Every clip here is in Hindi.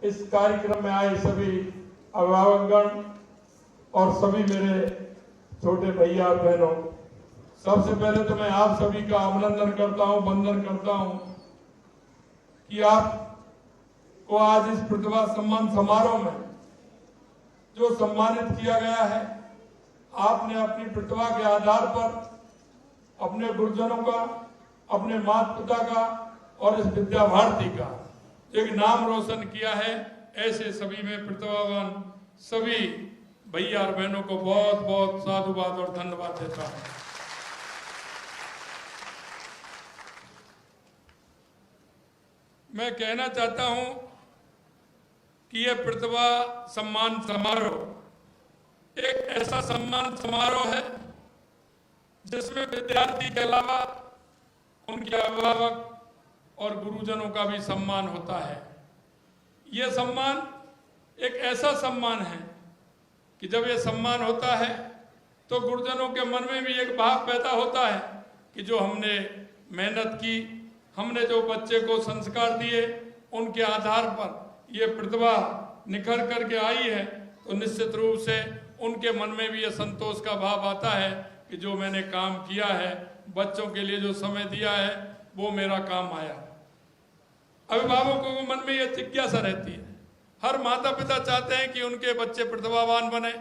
इस कार्यक्रम में आए सभी अभिभावकगण और सभी मेरे छोटे भैया और बहनों, सबसे पहले तो मैं आप सभी का अभिनंदन करता हूं, वंदन करता हूं कि आपको आज इस प्रतिभा सम्मान समारोह में जो सम्मानित किया गया है, आपने अपनी प्रतिभा के आधार पर अपने गुरुजनों का, अपने माता पिता का और इस विद्या भारती का एक नाम रोशन किया है। ऐसे सभी में प्रतिभावान सभी भैया और बहनों को बहुत बहुत साधुवाद और धन्यवाद देता हूं। मैं कहना चाहता हूं कि यह प्रतिभा सम्मान समारोह एक ऐसा सम्मान समारोह है जिसमें विद्यार्थी के अलावा उनके अभिभावक और गुरुजनों का भी सम्मान होता है। यह सम्मान एक ऐसा सम्मान है कि जब यह सम्मान होता है तो गुरुजनों के मन में भी एक भाव पैदा होता है कि जो हमने मेहनत की, हमने जो बच्चे को संस्कार दिए, उनके आधार पर यह प्रतिभा निखर करके आई है, तो निश्चित रूप से उनके मन में भी यह संतोष का भाव आता है कि जो मैंने काम किया है, बच्चों के लिए जो समय दिया है, वो मेरा काम आया। अभिभावकों के मन में यह जिज्ञासा रहती है। हर माता पिता चाहते हैं कि उनके बच्चे प्रतिभावान बने,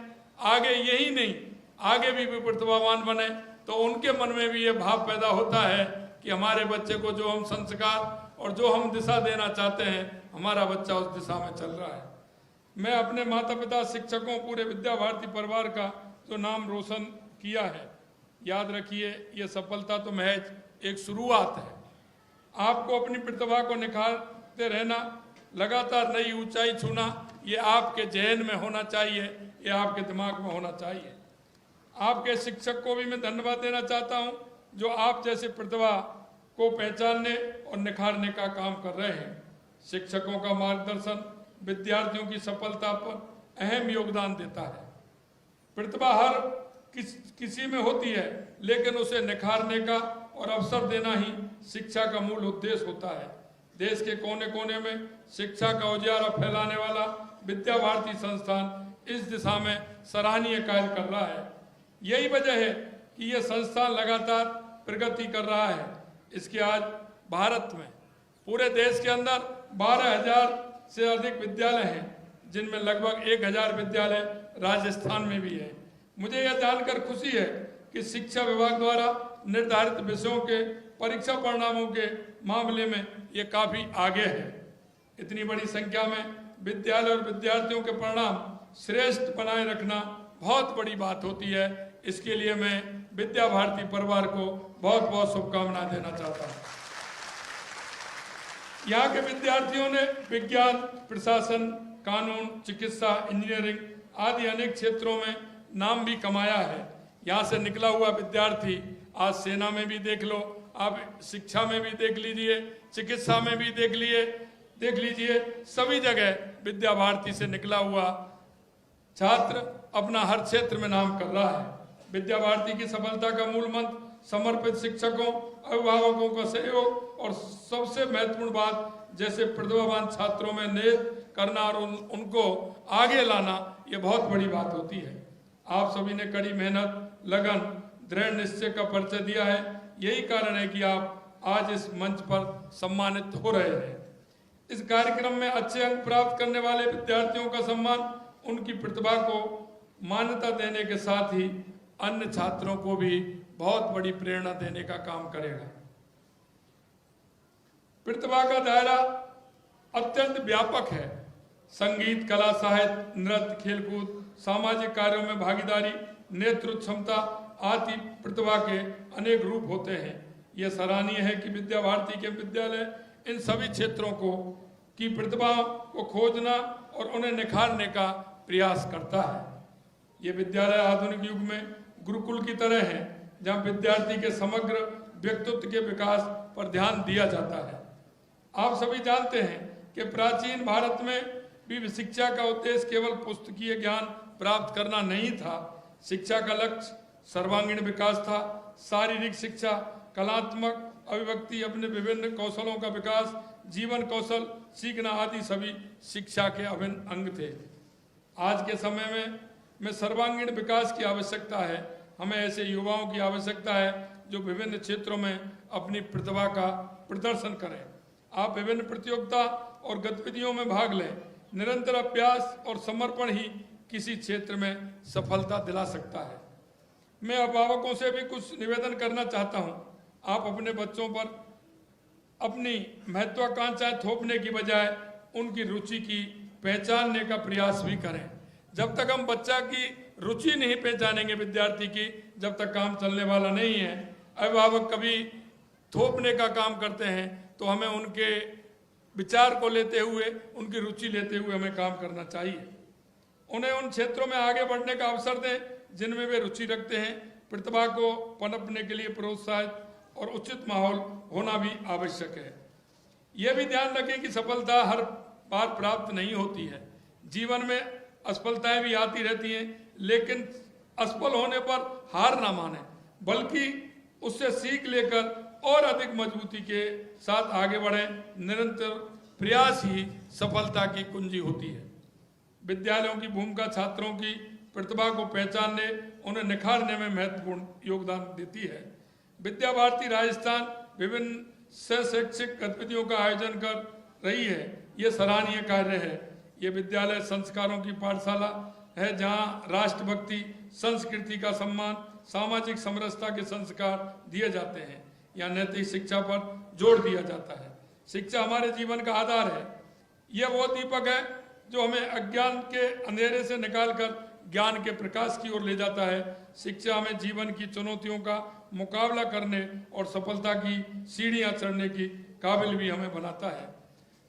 आगे यही नहीं आगे भी प्रतिभावान बने, तो उनके मन में भी यह भाव पैदा होता है कि हमारे बच्चे को जो हम संस्कार और जो हम दिशा देना चाहते हैं, हमारा बच्चा उस दिशा में चल रहा है। मैं अपने माता पिता, शिक्षकों, पूरे विद्या भारती परिवार का जो नाम रोशन किया है, याद रखिए यह सफलता तो महज एक शुरुआत है। आपको अपनी प्रतिभा को निखारते रहना, लगातार नई ऊंचाई छूना, ये आपके जहन में होना चाहिए, ये आपके दिमाग में होना चाहिए। आपके शिक्षक को भी मैं धन्यवाद देना चाहता हूं जो आप जैसे प्रतिभा को पहचानने और निखारने का काम कर रहे हैं। शिक्षकों का मार्गदर्शन विद्यार्थियों की सफलता पर अहम योगदान देता है। प्रतिभा हर किसी में होती है, लेकिन उसे निखारने का और अवसर देना ही शिक्षा का मूल उद्देश्य होता है। देश के कोने कोने में शिक्षा का उजियारा फैलाने वाला विद्या भारती संस्थान इस दिशा में सराहनीय कार्य कर रहा है। यही वजह है कि यह संस्थान लगातार प्रगति कर रहा है। इसके आज भारत में पूरे देश के अंदर 12,000 से अधिक विद्यालय हैं, जिनमें लगभग 1,000 विद्यालय राजस्थान में भी है। मुझे यह जानकर खुशी है कि शिक्षा विभाग द्वारा निर्धारित विषयों के परीक्षा परिणामों के मामले में ये काफी आगे है। इतनी बड़ी संख्या में विद्यालय और विद्यार्थियों के परिणाम श्रेष्ठ बनाए रखना बहुत बड़ी बात होती है। इसके लिए मैं विद्या भारती परिवार को बहुत बहुत शुभकामनाएं देना चाहता हूँ। यहाँ के विद्यार्थियों ने विज्ञान, प्रशासन, कानून, चिकित्सा, इंजीनियरिंग आदि अनेक क्षेत्रों में नाम भी कमाया है। यहाँ से निकला हुआ विद्यार्थी आज सेना में भी देख लो, आप शिक्षा में भी देख लीजिए, चिकित्सा में भी देख लीजिए, सभी जगह विद्या भारती से निकला हुआ छात्र अपना हर क्षेत्र में नाम कर रहा है। विद्या भारती की सफलता का मूल मंत्र समर्पित शिक्षकों, अभिभावकों का सहयोग और सबसे महत्वपूर्ण बात जैसे प्रतिभावान छात्रों में निहित करना और उनको आगे लाना, ये बहुत बड़ी बात होती है। आप सभी ने कड़ी मेहनत, लगन, दृढ़ निश्चय का परिचय दिया है। यही कारण है कि आप आज इस मंच पर सम्मानित हो रहे हैं। इस कार्यक्रम में अच्छे अंक प्राप्त करने वाले विद्यार्थियों का सम्मान उनकी प्रतिभा को मान्यता देने के साथ ही अन्य छात्रों को भी बहुत बड़ी प्रेरणा देने का काम करेगा। प्रतिभा का दायरा अत्यंत व्यापक है। संगीत, कला, साहित्य, नृत्य, खेलकूद, सामाजिक कार्यों में भागीदारी, नेतृत्व क्षमता आदि प्रतिभा के अनेक रूप होते हैं। यह सराहनीय है कि विद्या भारती के विद्यालय इन सभी क्षेत्रों की प्रतिभा को खोजना और उन्हें निखारने का प्रयास करता है। ये विद्यालय आधुनिक युग में गुरुकुल की तरह है, जहाँ विद्यार्थी के समग्र व्यक्तित्व के विकास पर ध्यान दिया जाता है। आप सभी जानते हैं कि प्राचीन भारत में भी शिक्षा का उद्देश्य केवल पुस्तकीय ज्ञान प्राप्त करना नहीं था। शिक्षा का लक्ष्य सर्वांगीण विकास था। शारीरिक शिक्षा, कलात्मक अभिव्यक्ति, अपने विभिन्न कौशलों का विकास, जीवन कौशल, सीखना आदि सभी शिक्षा के अभिन्न अंग थे। आज के समय में सर्वांगीण विकास की आवश्यकता है। हमें ऐसे युवाओं की आवश्यकता है जो विभिन्न क्षेत्रों में अपनी प्रतिभा का प्रदर्शन करें। आप विभिन्न प्रतियोगिता और गतिविधियों में भाग लें। निरंतर अभ्यास और समर्पण ही किसी क्षेत्र में सफलता दिला सकता है। मैं अभिभावकों से भी कुछ निवेदन करना चाहता हूं। आप अपने बच्चों पर अपनी महत्वाकांक्षाएं थोपने की बजाय उनकी रुचि की पहचानने का प्रयास भी करें। जब तक हम बच्चा की रुचि नहीं पहचानेंगे विद्यार्थी की, जब तक काम चलने वाला नहीं है। अभिभावक कभी थोपने का काम करते हैं तो हमें उनके विचार को लेते हुए, उनकी रुचि लेते हुए हमें काम करना चाहिए। उन्हें उन क्षेत्रों में आगे बढ़ने का अवसर दें जिनमें वे रुचि रखते हैं। प्रतिभा को पनपने के लिए प्रोत्साहित और उचित माहौल होना भी आवश्यक है। यह भी ध्यान रखें कि सफलता हर बार प्राप्त नहीं होती है। जीवन में असफलताएं भी आती रहती हैं, लेकिन असफल होने पर हार ना माने, बल्कि उससे सीख लेकर और अधिक मजबूती के साथ आगे बढ़ें। निरंतर प्रयास ही सफलता की कुंजी होती है। विद्यालयों की भूमिका छात्रों की प्रतिभा को पहचानने, उन्हें निखारने में महत्वपूर्ण योगदान देती है। विद्या भारती राजस्थान विभिन्न शैक्षिक गतिविधियों का आयोजन कर रही है। ये सराहनीय कार्य है। ये विद्यालय संस्कारों की पाठशाला है, जहाँ राष्ट्रभक्ति, संस्कृति का सम्मान, सामाजिक समरसता के संस्कार दिए जाते हैं। यहाँ नैतिक शिक्षा पर जोर दिया जाता है। शिक्षा हमारे जीवन का आधार है। यह वो दीपक है जो हमें अज्ञान के अंधेरे से निकालकर ज्ञान के प्रकाश की ओर ले जाता है। शिक्षा हमें जीवन की चुनौतियों का मुकाबला करने और सफलता की सीढ़ियां चढ़ने की काबिल भी हमें बनाता है।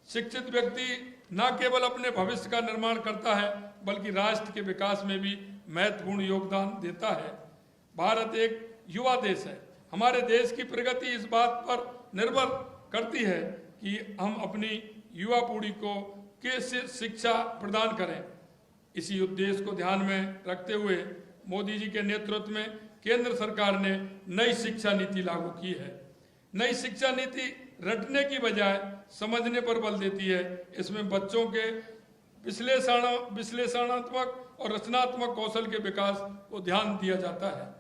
शिक्षित व्यक्ति न केवल अपने भविष्य का निर्माण करता है, बल्कि राष्ट्र के विकास में भी महत्वपूर्ण योगदान देता है। भारत एक युवा देश है। हमारे देश की प्रगति इस बात पर निर्भर करती है कि हम अपनी युवा पीढ़ी को कैसे शिक्षा प्रदान करें। इसी उद्देश्य को ध्यान में रखते हुए मोदी जी के नेतृत्व में केंद्र सरकार ने नई शिक्षा नीति लागू की है। नई शिक्षा नीति रटने की बजाय समझने पर बल देती है। इसमें बच्चों के विश्लेषणात्मक और रचनात्मक कौशल के विकास को ध्यान दिया जाता है।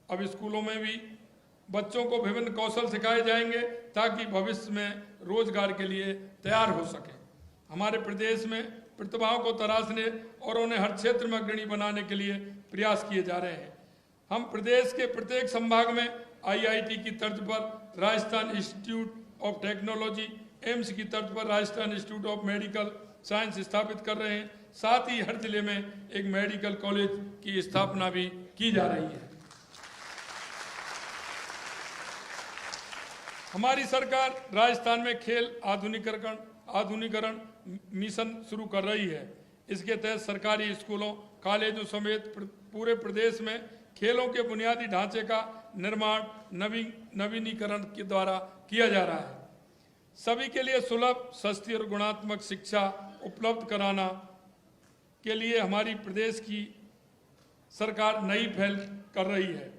अब स्कूलों में भी बच्चों को विभिन्न कौशल सिखाए जाएंगे ताकि भविष्य में रोजगार के लिए तैयार हो सके। हमारे प्रदेश में प्रतिभाओं को तराशने और उन्हें हर क्षेत्र में अग्रणी बनाने के लिए प्रयास किए जा रहे हैं। हम प्रदेश के प्रत्येक संभाग में IIT की तर्ज पर Rajasthan institute of technology, AIIMS की तर्ज पर Rajasthan institute of medical science स्थापित कर रहे हैं। साथ ही हर जिले में एक मेडिकल कॉलेज की स्थापना भी की जा रही है। हमारी सरकार राजस्थान में खेल आधुनिकीकरण मिशन शुरू कर रही है। इसके तहत सरकारी स्कूलों, कॉलेजों समेत पूरे प्रदेश में खेलों के बुनियादी ढांचे का निर्माण नवीनीकरण के द्वारा किया जा रहा है। सभी के लिए सुलभ, सस्ती और गुणात्मक शिक्षा उपलब्ध कराना के लिए हमारी प्रदेश की सरकार नई पहल कर रही है।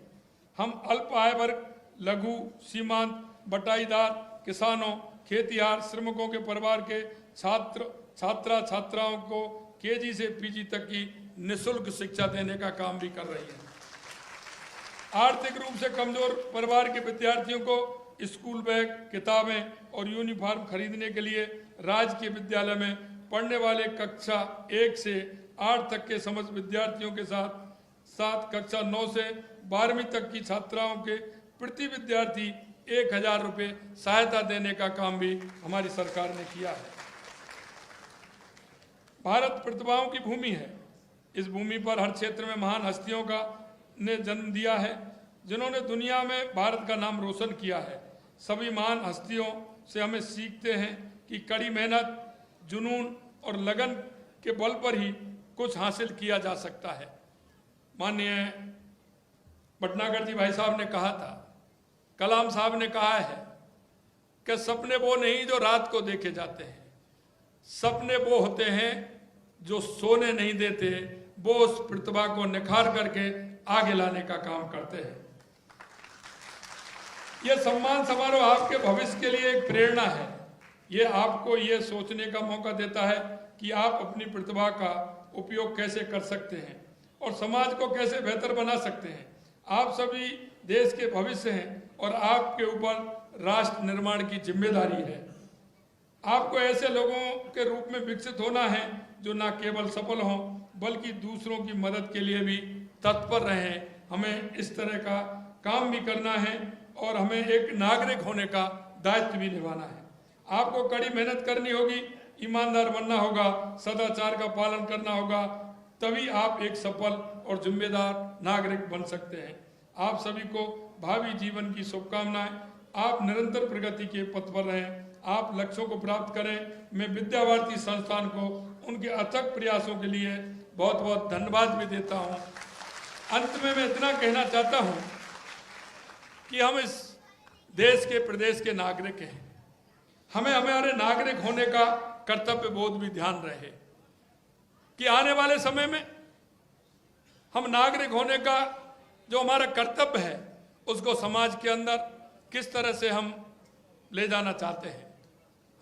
हम अल्प आय वर्ग, लघु, सीमांत, बटाईदार, किसानों, खेतिहर, श्रमिकों के परिवार के छात्राओं को KG से PG तक की निःशुल्क शिक्षा देने का काम भी कर रही है। आर्थिक रूप से कमजोर परिवार के विद्यार्थियों को स्कूल बैग, किताबें और यूनिफॉर्म खरीदने के लिए राजकीय विद्यालय में पढ़ने वाले कक्षा 1 से 8 तक के समस्त विद्यार्थियों के साथ कक्षा 9 से 12वीं तक की छात्राओं के प्रति विद्यार्थी 1000 रुपये सहायता देने का काम भी हमारी सरकार ने किया है। भारत प्रतिभाओं की भूमि है। इस भूमि पर हर क्षेत्र में महान हस्तियों ने जन्म दिया है, जिन्होंने दुनिया में भारत का नाम रोशन किया है। सभी महान हस्तियों से हमें सीखते हैं कि कड़ी मेहनत, जुनून और लगन के बल पर ही कुछ हासिल किया जा सकता है। माननीय भटनागर जी भाई साहब ने कहा था, कलाम साहब ने कहा है कि सपने वो नहीं जो रात को देखे जाते हैं, सपने वो होते हैं जो सोने नहीं देते, वो उस प्रतिभा को निखार करके आगे लाने का काम करते हैं। यह सम्मान समारोह आपके भविष्य के लिए एक प्रेरणा है। ये आपको ये सोचने का मौका देता है कि आप अपनी प्रतिभा का उपयोग कैसे कर सकते हैं और समाज को कैसे बेहतर बना सकते हैं। आप सभी देश के भविष्य हैं और आपके ऊपर राष्ट्र निर्माण की जिम्मेदारी है। आपको ऐसे लोगों के रूप में विकसित होना है जो न केवल सफल हों बल्कि दूसरों की मदद के लिए भी तत्पर रहें। हमें इस तरह का काम भी करना है और हमें एक नागरिक होने का दायित्व भी निभाना है। आपको कड़ी मेहनत करनी होगी, ईमानदार बनना होगा, सदाचार का पालन करना होगा, तभी आप एक सफल और जिम्मेदार नागरिक बन सकते हैं। आप सभी को भावी जीवन की शुभकामनाएं। आप निरंतर प्रगति के पथ पर रहें, आप लक्ष्यों को प्राप्त करें। मैं विद्या भारती संस्थान को उनके अथक प्रयासों के लिए बहुत बहुत धन्यवाद भी देता हूं। अंत में मैं इतना कहना चाहता हूं कि हम इस देश के प्रदेश के नागरिक हैं। हमें हमारे नागरिक होने का कर्तव्य बोध भी ध्यान रहे कि आने वाले समय में हम नागरिक होने का जो हमारा कर्तव्य है उसको समाज के अंदर किस तरह से हम ले जाना चाहते हैं।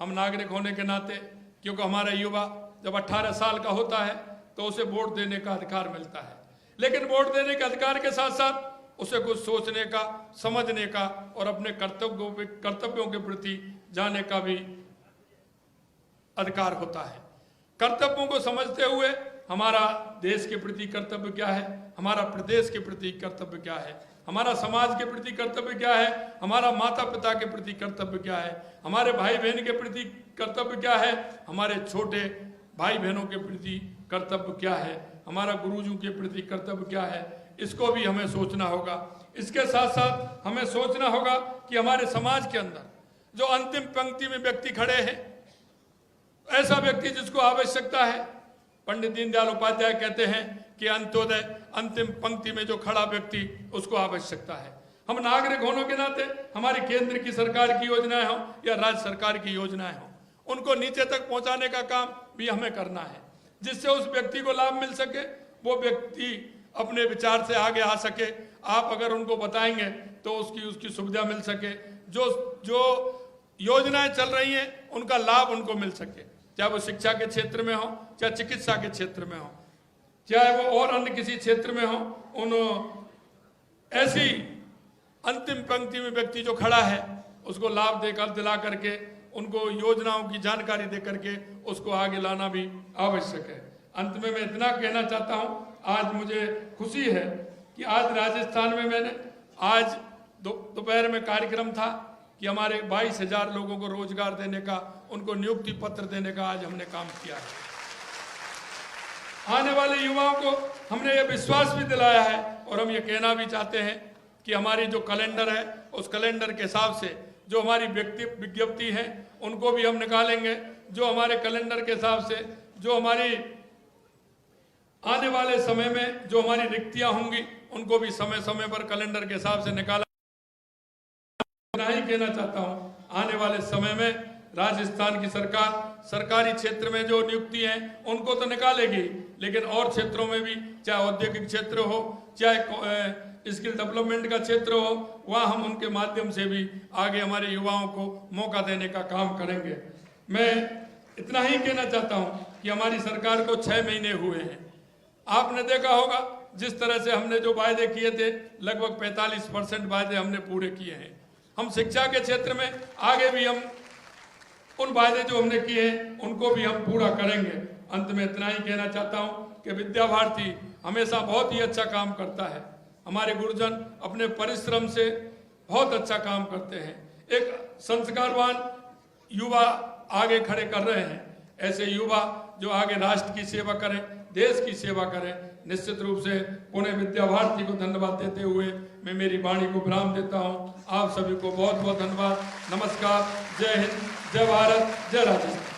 हम नागरिक होने के नाते, क्योंकि हमारा युवा जब 18 साल का होता है तो उसे वोट देने का अधिकार मिलता है, लेकिन वोट देने के अधिकार के साथ साथ उसे कुछ सोचने का, समझने का और अपने कर्तव्यों के प्रति जाने का भी अधिकार होता है। कर्तव्यों को समझते हुए हमारा देश के प्रति कर्तव्य क्या है, हमारा प्रदेश के प्रति कर्तव्य क्या है, हमारा समाज के प्रति कर्तव्य क्या है, हमारा माता पिता के प्रति कर्तव्य क्या है, हमारे भाई बहन के प्रति कर्तव्य क्या है, हमारे छोटे भाई बहनों के प्रति कर्तव्य क्या है, हमारा गुरुजों के प्रति कर्तव्य क्या है, इसको भी हमें सोचना होगा। इसके साथ साथ हमें सोचना होगा कि हमारे समाज के अंदर जो अंतिम पंक्ति में व्यक्ति खड़े हैं, ऐसा व्यक्ति जिसको आवश्यकता है, पंडित दीनदयाल उपाध्याय कहते हैं कि अंत्योदय, अंतिम पंक्ति में जो खड़ा व्यक्ति, उसको आवश्यकता है। हम नागरिक होने के नाते हमारी केंद्र की सरकार की योजनाएं हो या राज्य सरकार की योजनाएं हो, उनको नीचे तक पहुंचाने का काम भी हमें करना है, जिससे उस व्यक्ति को लाभ मिल सके, वो व्यक्ति अपने विचार से आगे आ सके। आप अगर उनको बताएंगे तो उसकी सुविधा मिल सके, जो योजनाएं चल रही हैं उनका लाभ उनको मिल सके, चाहे वो शिक्षा के क्षेत्र में हो, चाहे चिकित्सा के क्षेत्र में हो, चाहे वो और अन्य किसी क्षेत्र में हो। उन ऐसी अंतिम पंक्ति में व्यक्ति जो खड़ा है उसको लाभ देकर दिला करके, उनको योजनाओं की जानकारी दे करके उसको आगे लाना भी आवश्यक है। अंत में मैं इतना कहना चाहता हूं, आज मुझे खुशी है कि आज राजस्थान में मैंने आज दोपहर में कार्यक्रम था कि हमारे 22,000 लोगों को रोजगार देने का, उनको नियुक्ति पत्र देने का आज हमने काम किया है। आने वाले युवाओं को हमने ये विश्वास भी दिलाया है और हम ये कहना भी चाहते हैं कि हमारी जो कैलेंडर है उस कैलेंडर के हिसाब से जो हमारी विज्ञप्ति है उनको भी हम निकालेंगे। जो हमारे कैलेंडर के हिसाब से जो हमारी आने वाले समय में जो हमारी रिक्तियां होंगी उनको भी समय समय पर कैलेंडर के हिसाब से निकाला। नहीं कहना चाहता हूं, आने वाले समय में राजस्थान की सरकार सरकारी क्षेत्र में जो नियुक्ति हैं उनको तो निकालेगी, लेकिन और क्षेत्रों में भी, चाहे औद्योगिक क्षेत्र हो, चाहे स्किल डेवलपमेंट का क्षेत्र हो, वहाँ हम उनके माध्यम से भी आगे हमारे युवाओं को मौका देने का काम करेंगे। मैं इतना ही कहना चाहता हूँ कि हमारी सरकार को 6 महीने हुए हैं। आपने देखा होगा जिस तरह से हमने जो वायदे किए थे, लगभग 45% वायदे हमने पूरे किए हैं। हम शिक्षा के क्षेत्र में आगे भी हम उन वायदे जो हमने किए हैं उनको भी हम पूरा करेंगे। अंत में इतना ही कहना चाहता हूँ कि विद्या भारती हमेशा बहुत ही अच्छा काम करता है। हमारे गुरुजन अपने परिश्रम से बहुत अच्छा काम करते हैं। एक संस्कारवान युवा आगे खड़े कर रहे हैं। ऐसे युवा जो आगे राष्ट्र की सेवा करें, देश की सेवा करें। निश्चित रूप से पुणे विद्या भारती को धन्यवाद देते हुए मैं मेरी वाणी को विराम देता हूं। आप सभी को बहुत बहुत धन्यवाद। नमस्कार। जय हिंद, जय भारत, जय राजस्थान।